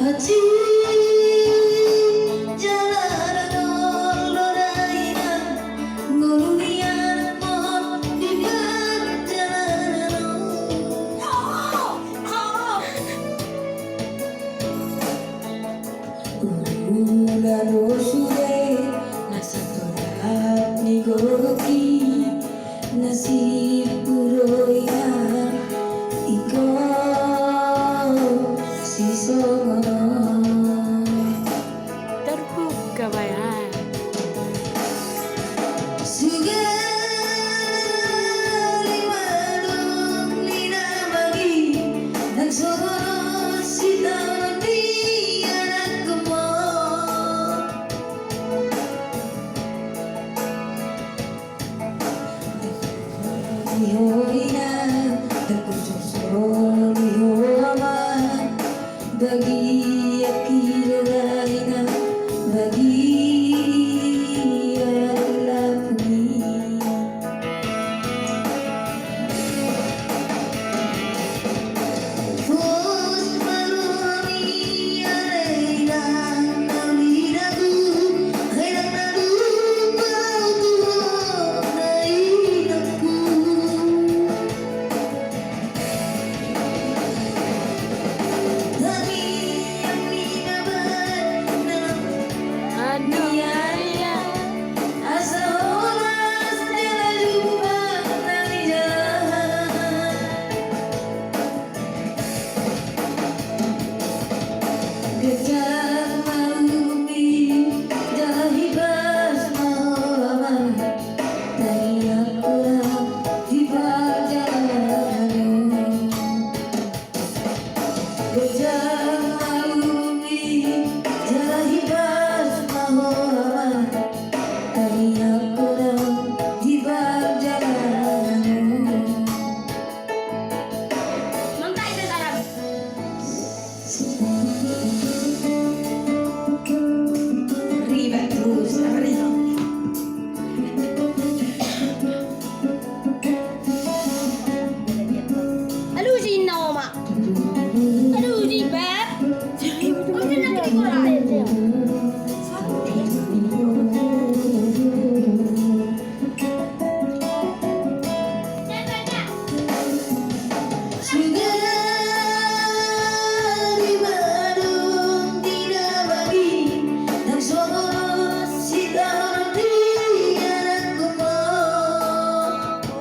hati jalanan lorainan nguluyan mon di perjalanan ulan sude nasa torat ni goki nasib puroyan ikaw si songono terbuka bayan sugali malum lina bagi dan songono si tawati anak kemo Lihoina terkusur lihoaman bagi akilalaina bagi alapni Fos marumi alaina naliragu hayang nalupaw tuwa nainakku aniaya asa oras nila jumpa nang jalan